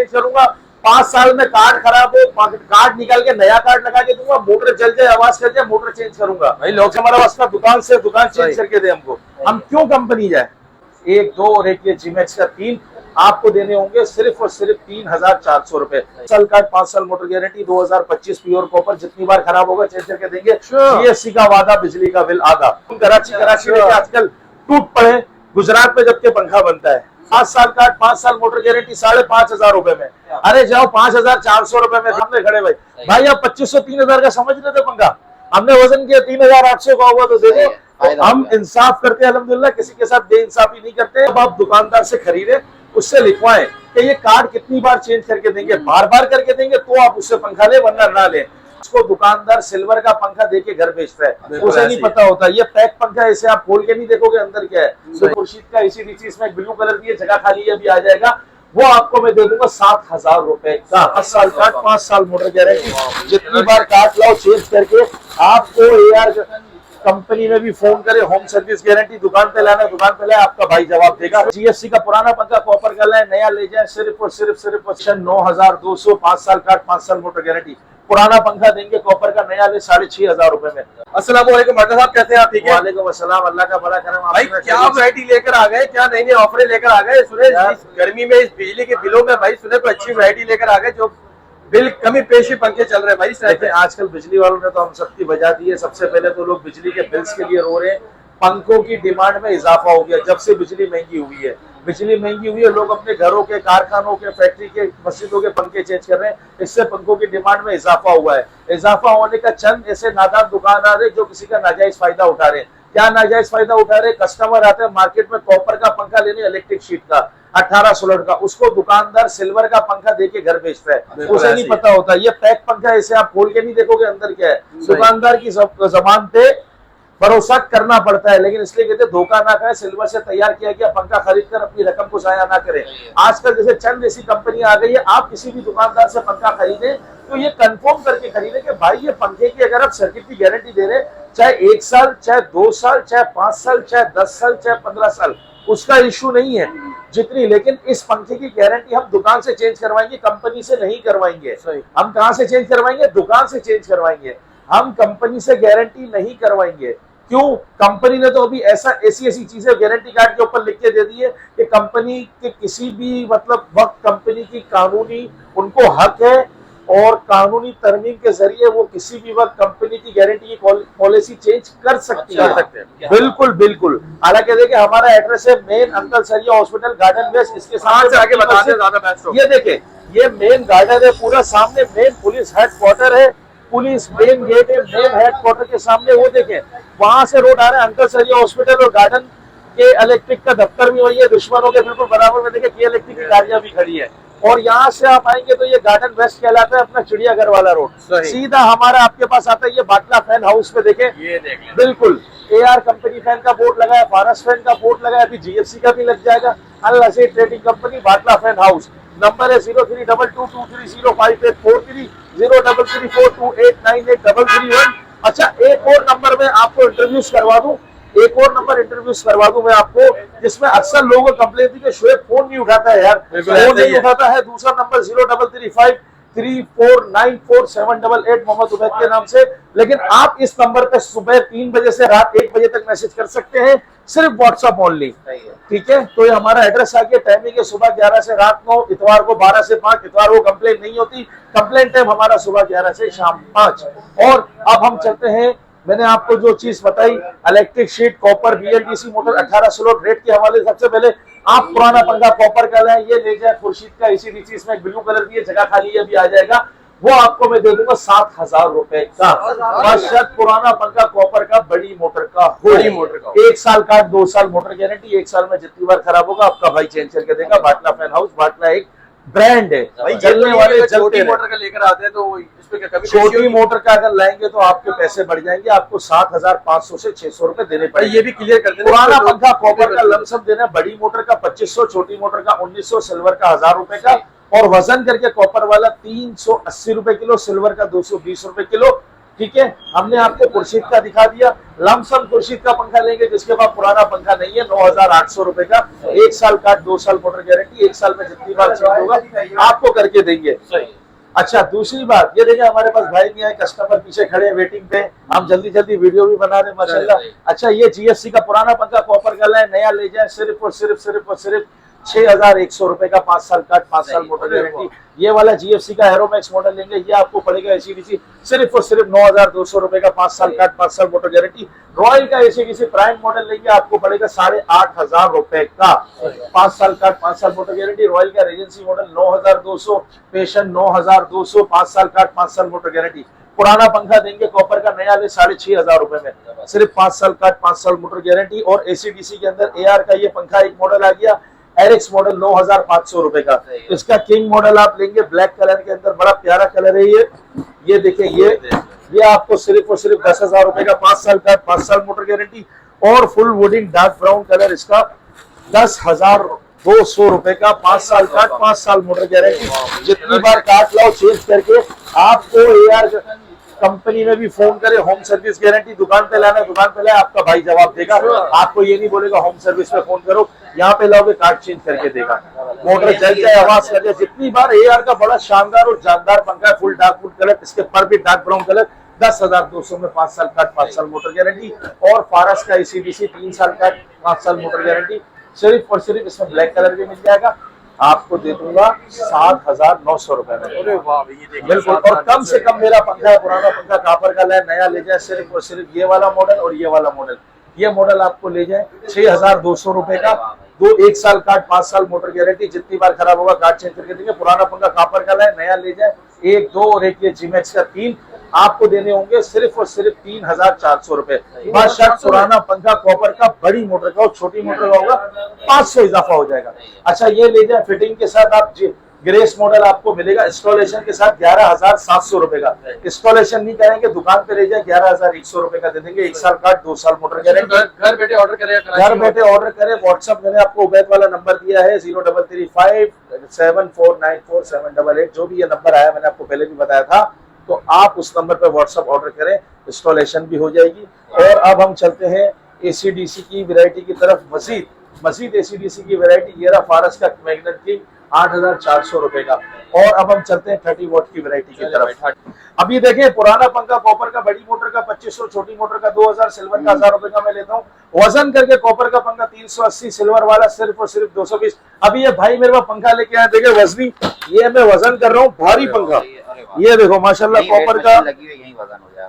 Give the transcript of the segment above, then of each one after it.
Change करूंगा। 5 साल में कार्ड खराब हो, कार्ड निकाल के नया कार्ड लगा के दूंगा, मोटर जल जाए, आवाज कर जाए, मोटर चेंज करूंगा। भाई लोग हमारा वास्ता दुकान से दुकान चेंज करके दे हमको, हम क्यों कंपनी जाए। 1, 2 और एक ये जिमैक्स का 3 आपको देने होंगे सिर्फ और सिर्फ 3400 रुपए। साल का 5 साल मोटर गारंटी, 2025 प्योर कॉपर, जितनी बार खराब होगा चेंज करके देंगे। जीएसटी का वादा, बिजली का बिल आधा। कराची लेके आजकल टूट पड़े गुजरात में जबकि पंखा बनता है। 5 साल का 5 साल मोटर गारंटी 5500 रुपए में। अरे जाओ 5400 रुपए में सामने खड़े भाई आप 2500 3000 का समझ रहे थे पंखा, हमने वजन किया 3800 का हुआ तो दे दो। हम इंसाफ करते हैं अल्हम्दुलिल्लाह, किसी के साथ बेइंसाफी नहीं करते। अब आप दुकानदार से खरीदे, उससे लिखवाएं कि ये कार्ड कितनी बार चेंज करके देंगे, बार बार करके देंगे तो आप उससे पंखा ले, वरना ना ले। उसको दुकानदार सिल्वर का पंखा देके घर बेचता है, उसे नहीं पता होता ये पैक पंखा, इसे आप खोल के नहीं देखोगे अंदर क्या है। तो खुर्शीद का एसी-डीसी इसमें ब्लू कलर की जगह खाली है, अभी आ जाएगा, वो आपको मैं दे दूंगा 7000 रुपए का। 10 साल का 5 साल मोटर गारंटी, जितनी बार काट लाओ चेंज करके। आपको एआर कंपनी में भी फोन करे, होम सर्विस गारंटी, दुकान पे लाना, दुकान पे लाए, आपका भाई जवाब देगा। जीएसटी का पुराना पंखा कॉपर का लाए, नया ले जाए, सिर्फ और सिर्फ 9200। 5 साल का 5 साल मोटर गारंटी, पुराना पंखा देंगे कॉपर का, नया ले 6500 रुपए में। अस्सलाम वालेकुम मर्द साहब, कैसे हैं आप? ठीक है, वालेकुम अस्सलाम, अल्लाह का बड़ा करम। भाई क्या वैरायटी लेकर आ गए, क्या नई नई ऑफरें लेकर आ गए? सुने इस गर्मी में, इस बिजली के बिलों में भाई सुने कोई अच्छी वैरायटी लेकर आ गए जो बिल कमी पेशी पंखे चल रहे हैं भाई। देखिए आजकल बिजली वालों ने तो हम सबकी बजा दी है। सबसे पहले तो लोग बिजली के बिल्स के लिए रो रहे हैं, पंखों की डिमांड में इजाफा हो गया जब से बिजली महंगी हुई है। बिजली महंगी हुई है, लोग अपने घरों के, कारखानों के, फैक्ट्री के, मस्जिदों के पंखे चेंज कर रहे हैं, इससे पंखों की डिमांड में इजाफा हुआ है। इजाफा होने का चंद ऐसे नादान दुकानदार है जो किसी का नाजायज फायदा उठा रहे हैं। क्या नाजायज फायदा उठा रहे हैं? कस्टमर आते हैं मार्केट में कॉपर का पंखा लेने, इलेक्ट्रिक शीट का 1816 का, उसको दुकानदार सिल्वर का पंखा देके घर बेचता है, उसे नहीं पता होता ये पैक पंखा, इसे आप खोल के नहीं देखोगे अंदर क्या है। दुकानदार की जबान पे भरोसा करना पड़ता है, लेकिन इसलिए कहते हैं धोखा ना खाए, सिल्वर से तैयार किया गया पंखा खरीद कर अपनी रकम को जाया ना करें। आजकल जैसे चंद ऐसी कंपनी आ गई है, आप किसी भी दुकानदार से पंखा खरीदें तो ये कंफर्म करके खरीदें कि भाई ये पंखे की अगर आप सर्किट की गारंटी दे रहे, चाहे 1 साल, चाहे 2 साल, चाहे 5 साल, चाहे 10 साल, चाहे 15 साल, उसका इश्यू नहीं है जितनी, लेकिन इस पंखे की गारंटी हम दुकान से चेंज करवाएंगे, कंपनी से नहीं करवाएंगे। हम कहां से चेंज करवाएंगे? दुकान से चेंज करवाएंगे, हम कंपनी से गारंटी नहीं करवाएंगे। क्यों? कंपनी ने तो अभी ऐसी चीजें गारंटी कार्ड के ऊपर लिख के दे दी है कि कंपनी के किसी भी मतलब वक्त कंपनी की कानूनी उनको हक है और कानूनी तरमीम के जरिए वो किसी भी वक्त कंपनी की गारंटी की पॉलिसी चेंज कर सकती है। बिल्कुल बिल्कुल। हालांकि देखिए हमारा एड्रेस है मेन अंकल सरिया हॉस्पिटल, गार्डन वेस्ट, इसके साथ आगे बता दें ज्यादा बेस्ट हो। ये देखे ये मेन गार्डन है, पूरा सामने मेन पुलिस हेडक्वार्टर है, पुलिस मेन गेट है, मेन हेडक्वार्टर के सामने वो देखें वहां से रोड आ रहा है अंकल सरिया हॉस्पिटल, और गार्डन के इलेक्ट्रिक का दफ्तर भी वही है, दुश्मनों के बिल्कुल बराबर में। देखिए इलेक्ट्रिक की गाड़ियां भी खड़ी है, और यहाँ से आप आएंगे तो ये गार्डन वेस्ट कहलाता है, अपना चिड़ियाघर वाला रोड सीधा हमारा आपके पास आता है। ये बाटला फैन हाउस पे देखे, ये देख बिल्कुल एआर कंपनी फैन का बोर्ड लगा है, फारस फैन का बोर्ड लगा है, अभी जीएफसी का भी लग जाएगा। अल नसीर ट्रेडिंग कंपनी, बाटला फैन हाउस, नंबर है 0322230543, 033428983331। अच्छा एक और नंबर में आपको इंट्रोड्यूस करवा दूं, एक और नंबर इंट्रोड्यूस करवा दूं मैं आपको, जिसमें अक्सर लोगों को कंप्लेंट थी कि शोएब फोन नहीं उठाता है यार, फोन नहीं उठाता है। दूसरा नंबर 0335349478 मोहम्मद उबैद के नाम से। लेकिन आप इस नंबर पे सुबह 3 बजे से रात 1 बजे तक मैसेज कर सकते हैं, सिर्फ व्हाट्सएप ओनली, ठीक है। तो ये हमारा एड्रेस आ गया, टाइमिंग है सुबह 11 से रात 9, इतवार को 12 से 5, इतवार को कंप्लेंट नहीं होती, कंप्लेंट टाइम हमारा सुबह 11 से शाम 5। और अब हम चलते हैं, मैंने आपको जो चीज बताई electric sheet, copper, BLDC motor 18 slot rate के हवाले। सबसे पहले आप पुराना पंखा कॉपर का लाए, ये ले जाए खुर्शीद का एसी-डीसी, इसमें ब्लू कलर की जगह खाली है, अभी आ जाएगा, वो आपको मैं दे दूंगा 7000 रुपए का। बशर्त पुराना पंखा कॉपर का, बड़ी मोटर का हो, 1 साल का 2 साल मोटर गारंटी, 1 साल में जितनी बार खराब होगा आपका भाई चेंज करके देगा। बाटला फैन हाउस, बाटला एक ब्रांड है भाई, चलने वाले छोटी मोटर का लेकर आते हैं तो इसमें क्या कभी छोटी मोटर का अगर लाएंगे तो आपके पैसे बढ़ जाएंगे, आपको 7500 से 600 रुपए देने पड़ेंगे। ये भी क्लियर कर देना, पुराना पंखा कॉपर का लमसम देना, बड़ी मोटर का 2500, छोटी मोटर का 1900, सिल्वर का 1000 रुपए का, और वजन करके कॉपर वाला 380 रुपए किलो, सिल्वर का 220 रुपए किलो, ठीक है, हमने आपको खुर्शीद का दिखा दिया। लमसम खुर्शीद का पंखा लेंगे जिसके पास पुराना पंखा नहीं है, 9,800 रुपए का, 1 साल का, 2 साल मोटर गारंटी, 1 साल में जितनी बार चेंज होगा आपको करके देंगे। अच्छा, दूसरी बात ये देखिए, हमारे पास भाई नहीं आए, कस्टमर पीछे खड़े हैं वेटिंग पे, हम जल्दी जल्दी वीडियो भी बना रहे हैं माशाल्लाह। अच्छा, ये GFC का पुराना पंखा कॉपर का है, नया ले जाए सिर्फ और सिर्फ 6,100 रुपए का, 5 साल का, 5 साल मोटर गारंटी। ये वाला GFC का एरोमैक्स मॉडल लेंगे, ये आपको पड़ेगा ACDC सिर्फ और सिर्फ 9,200 रुपए का, 5 साल का, 5 साल मोटर गारंटी। रॉयल का ACDC प्राइम मॉडल लेंगे, आपको पड़ेगा 8,500 रुपए का, 5 साल का, 5 साल मोटर गारंटी। रॉयल का रेजेंसी मॉडल 9,200, पेशन 9,200, 5 साल का, 5 साल मोटर गारंटी। पुराना पंखा देंगे कॉपर का, नया ले 6,500 रुपए में, सिर्फ 5 साल का, 5 साल मोटर गारंटी। और ACDC के अंदर AR का ये पंखा एक मॉडल आ गया, एरिक्स मॉडल 9,500 रुपए का। इसका किंग मॉडल आप लेंगे, ब्लैक कलर के अंदर, बड़ा प्यारा कलर है ये देखिए, ये आपको सिर्फ और सिर्फ 10,000 रुपए का, 5 साल का, 5 साल मोटर गारंटी। और फुल वुडिंग डार्क ब्राउन कलर, इसका 10,200 रुपए का, 5 साल का, 5 साल मोटर गारंटी। जितनी बार काट लाओ चेंज करके आपको AR कंपनी में भी फोन करे, होम सर्विस गारंटी। दुकान पे लाना, दुकान पे लाए, आपका भाई जवाब देगा, आपको ये नहीं बोलेगा होम सर्विस पे फोन करो, यहाँ पे लाओगे कार्ड चेंज करके देगा। मोटर जल जाए, आवाज कर जाए, जितनी बार। AR का बड़ा शानदार और जानदार पंखा है, फुल डार्क वुड कलर, इसके पर भी डार्क ब्राउन कलर, 10,200 में, 5 साल का, 5 साल मोटर गारंटी। और फारस का ACDC 3 साल का, 5 साल मोटर गारंटी। सिर्फ और सिर्फ इसमें ब्लैक कलर भी मिल जाएगा, आपको दे दूंगा 7,900 रुपए में। बिल्कुल, और कम से कम मेरा पंखा है, पुराना पंखा कॉपर का है, नया ले जाए सिर्फ और सिर्फ ये वाला मॉडल और ये वाला मॉडल। ये मॉडल आपको ले जाए 6,200 रुपए का, 1 साल कार्ड, 5 साल मोटर गारंटी। जितनी बार खराब होगा कार्ड चेंज करके देंगे। पुराना पंखा कॉपर का है, नया ले जाए 1, 2 और एक ये GMAX का 3, आपको देने होंगे सिर्फ और सिर्फ 3,400 रुपए। बादशाह पुराना पंखा कॉपर का, बड़ी मोटर का और छोटी मोटर का होगा 500 इजाफा हो जाएगा। अच्छा, ये ले जाए फिटिंग के साथ, आप ग्रेस मॉडल आपको मिलेगा इंस्टॉलेशन के साथ 11,700 रुपए का। इंस्टॉलेशन नहीं करेंगे, दुकान पे ले जाए 11,100 रुपए का दे देंगे, 1 साल का, 2 साल मोटर गारंटी। घर बैठे ऑर्डर करें, घर बैठे ऑर्डर करें। व्हाट्सएप मैंने आपको उबैद वाला नंबर दिया है 0335 7494 788, जो भी ये नंबर आया मैंने आपको पहले भी बताया था, तो आप उस नंबर पे व्हाट्सएप ऑर्डर करें, इंस्टॉलेशन भी हो जाएगी। और अब हम चलते हैं ACDC की वैरायटी की तरफ, मजीद ACDC की वैरायटी। ये रहा फारस का मैग्नेट किंग, 8,400 रुपए का। और अब हम चलते हैं 30 वॉट की वैरायटी की तरफ। अब ये देखें, पुराना पंखा कॉपर का, बड़ी मोटर का 2,500, छोटी मोटर का 2,000, सिल्वर का 1,000 रुपए का मैं लेता हूँ। वजन करके कॉपर का पंखा 380, सिल्वर वाला सिर्फ और सिर्फ 220। अभी ये भाई मेरे पास पंखा लेके आए, देखे वजनी, ये मैं वजन कर रहा हूँ, भारी पंखा। ये देखो माशाल्लाह कॉपर का,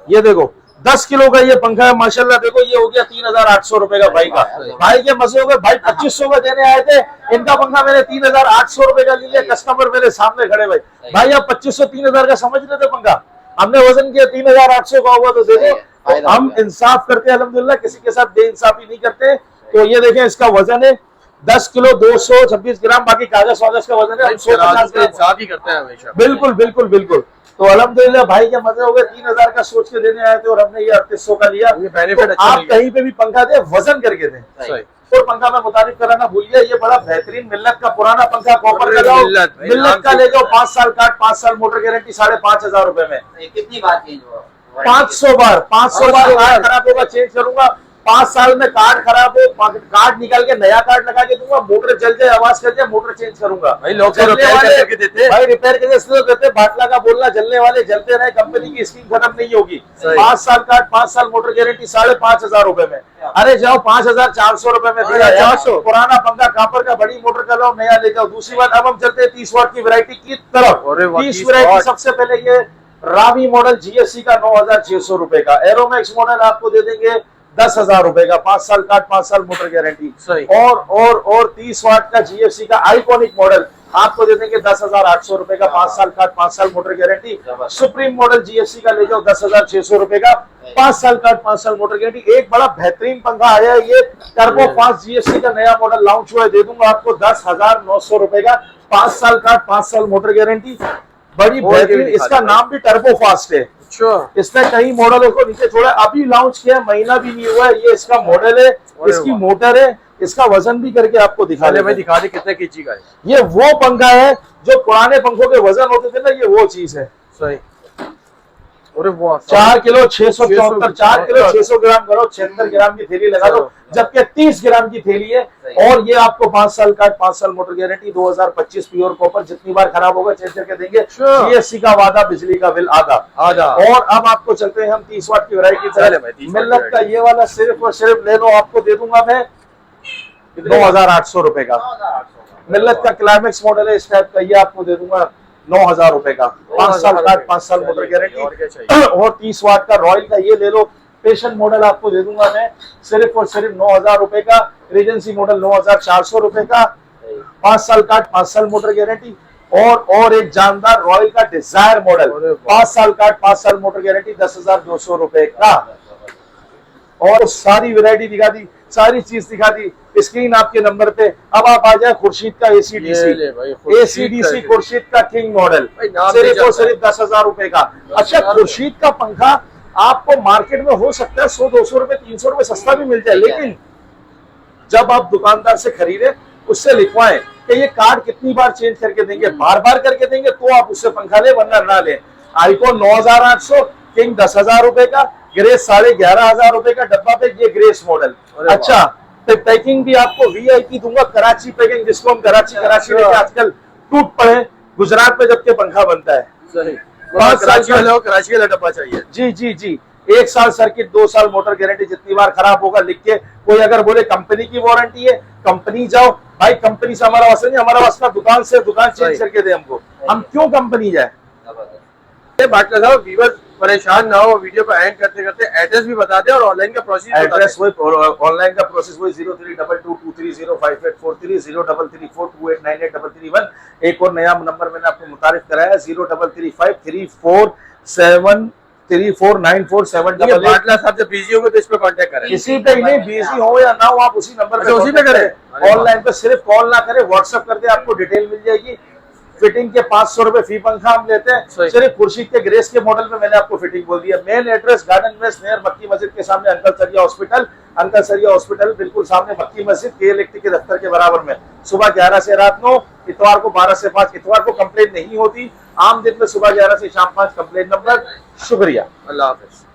ये देखो 10 किलो का ये पंखा है माशाल्लाह। देखो ये हो गया 3,800 रुपए का भाई का। भाई के मजे हो गए, भाई 2,500 का देने आए थे, इनका पंखा मैंने 3,800 रुपए का ले लिया। कस्टमर मेरे सामने खड़े, भाई आप 2,500 3,000 का समझ रहे थे पंखा, हमने वजन किया 3,800 का हुआ, तो देखो तो हम इंसाफ करते हैं अल्हम्दुलिल्लाह, किसी के साथ बेइंसाफी नहीं करते। तो ये देखें, इसका वजन है 10 किलो 226 ग्राम, बाकी कागज वागज का वजन है हम 150 ग्राम ही करते हैं हमेशा। बिल्कुल बिल्कुल बिल्कुल। तो अल्हम्दुलिल्लाह भाई के मजे हो गए, 3,000 का सोच के देने आए थे और हमने ये 3,800 का लिया। ये बेनिफिट तो अच्छा आप कहीं पे भी पंखा दे, वजन करके दें। और पंखा में मुतारिफ कराना भूलिए, ये बड़ा बेहतरीन मिल्लत का पुराना पंखा कॉपर का जाओ, मिल्लत का ले जाओ, 5 साल का, 5 साल मोटर गारंटी, 5,500 रुपए में। कितनी बार चेंज हुआ? 500 बार कार्ड खराब होगा चेंज करूंगा। 5 साल में कार्ड खराब हो, कार्ड निकाल के नया कार्ड लगा के दूंगा। मोटर जल जाए, आवाज कर जाए, मोटर चेंज करूंगा। भाई लोग तो रिपेयर करके देते हैं, भाई रिपेयर करके इसलिए देते, बाटला का बोलना, जलने वाले जलते रहे, कंपनी की स्कीम खत्म नहीं होगी। 5 साल कार्ड, 5 साल मोटर गारंटी, 5,500 रुपए में। अरे जाओ 5,400 रुपए में दिया 400। पुराना पंखा कॉपर का, बड़ी मोटर का लो, नया ले जाओ। दूसरी बात, अब हम चलते हैं 30 वाट की वैरायटी की तरफ। 30 वैरायटी, सबसे पहले ये रावी मॉडल GFC का 9,600 रुपए का। एरोमैक्स मॉडल आपको दे देंगे 10,000 रुपए का, 5 साल का, 5 साल मोटर गारंटी। और 30 वाट का GFC का आइकॉनिक मॉडल आपको दे देंगे 10,800 रुपए का, 5 साल का, 5 साल motor guarantee. Supreme model GFC का ले जाओ 10,600 रुपए का, 5 साल का, 5 साल मोटर गारंटी। एक बड़ा बेहतरीन पंखा आया है, ये टर्बो फास्ट GFC का नया मॉडल लॉन्च हुआ है, दे दूंगा आपको 10,900 रुपए का, 5 साल का, 5 साल मोटर गारंटी। बड़ी बेहतरीन, इसका नाम भी टर्बो फास्ट है। इसने कई मॉडलों को नीचे छोड़ा, अभी लॉन्च किया, महीना भी नहीं हुआ है। ये इसका मॉडल है, इसकी मोटर है, इसका वजन भी करके आपको दिखा दे। भाई दिखा दे कितने केजी का है। ये वो पंखा है जो पुराने पंखों के वजन होते थे ना, ये वो चीज है। सही। अरे वाह 4 किलो 674, 4 किलो 600 ग्राम करो, 76 ग्राम की थैली लगा दो, जबकि 30 ग्राम की थैली है। और ये आपको 5 साल का, 5 साल मोटर गारंटी, 2025 प्योर कॉपर, जितनी बार खराब होगा चेंज करके देंगे। जीएसटी का वादा, बिजली का बिल आधा। और अब आपको चलते हैं हम 30 वाट की वैरायटी की। मिल्लत का ये वाला सिर्फ और सिर्फ ले लो, आपको दे दूंगा मैं 9,800 रुपए का। मिल्लत का क्लाइमेक्स मॉडल है इस टाइप का, ये आपको दे दूंगा 9,000 रुपए का। 5 साल का, 5 साल मोटर गारंटी। और 30 वाट का रॉयल का ये ले लो, पेशेंट मॉडल आपको दे दूंगा मैं सिर्फ और सिर्फ 9,000 रुपए का। रीजेंसी मॉडल 9,400 रुपए का। 5 साल का, 5 साल मोटर गारंटी। और एक जानदार रॉयल का डिजायर मॉडल, 5 साल का, 5 साल मोटर गारंटी, 10,200 रुपए का। और सारी वैरायटी दिखा दी, सारी चीज दिखा दी, स्क्रीन आपके नंबर पे। अब आप आ जाए खुर्शीद का एसीडीसी खुर्शीद का किंग मॉडल, सिर्फ और सिर्फ 10,000 रुपए का। अच्छा, खुर्शीद का पंखा आपको मार्केट में हो सकता है 100-200 रुपए, 300 रुपए सस्ता भी मिल जाए, लेकिन जब आप दुकानदार से खरीदे उससे लिखवाएं कि ये कार्ड कितनी बार चेंज करके देंगे, बार बार करके देंगे तो आप उससे पंखा ले, वरना ना ले। आईकॉन 9,800, किंग 10,000 रुपए का, ग्रेस 11,500 रुपए का डब्बा पे, ये ग्रेस मॉडल। अच्छा, तो पैकिंग भी आपको वीआईपी दूंगा, कराची पैकिंग, जिसको हम कराची लेके आजकल टूट पड़े, गुजरात में जबकि पंखा बनता है। सही, 5 साल कराची का डब्बा चाहिए। जी, 1 साल सर्किट, 2 साल मोटर गारंटी, जितनी बार खराब होगा लिख के। कोई अगर बोले कंपनी की वारंटी है, कंपनी जाओ भाई, कंपनी से हमारा वास्ता नहीं, हमारा वास्ता दुकान से, दुकान चेंज करके दे हमको, हम क्यों कंपनी जाए। बाटला साहब, व्यूअर्स परेशान ना हो, वीडियो को एंड करते करते एड्रेस भी बता दें और ऑनलाइन का प्रोसेस। एड्रेस वही, ऑनलाइन का प्रोसेस वही 0322230583 033428983331। एक और नया नंबर मैंने आपको मुतारिफ कराया 0335349497। बाटला साहब जब बिजी होंगे तो इस पे कांटेक्ट करें। किसी पे ही नहीं, बिजी हो या ना हो, आप उसी नंबर पे, उसी पे करें। ऑनलाइन पे सिर्फ कॉल ना करें, व्हाट्सएप कर दे, आपको डिटेल मिल जाएगी। फिटिंग के 500 रुपए फी पंखा हम लेते हैं। सिर्फ खुर्शीद के ग्रेस के मॉडल में मैंने आपको फिटिंग बोल दिया। Main address garden west near Makki Masjid के सामने अंकल सरिया हॉस्पिटल, अंकल सरिया हॉस्पिटल बिल्कुल सामने मक्की मस्जिद के इलेक्ट्रिक के दफ्तर के बराबर में। सुबह 11 से रात 9, इतवार को 12 से 5। इतवार को कंप्लेंट नहीं होती, आम दिन में सुबह 11 से शाम 5 कंप्लेंट नंबर। शुक्रिया, अल्लाह हाफिज।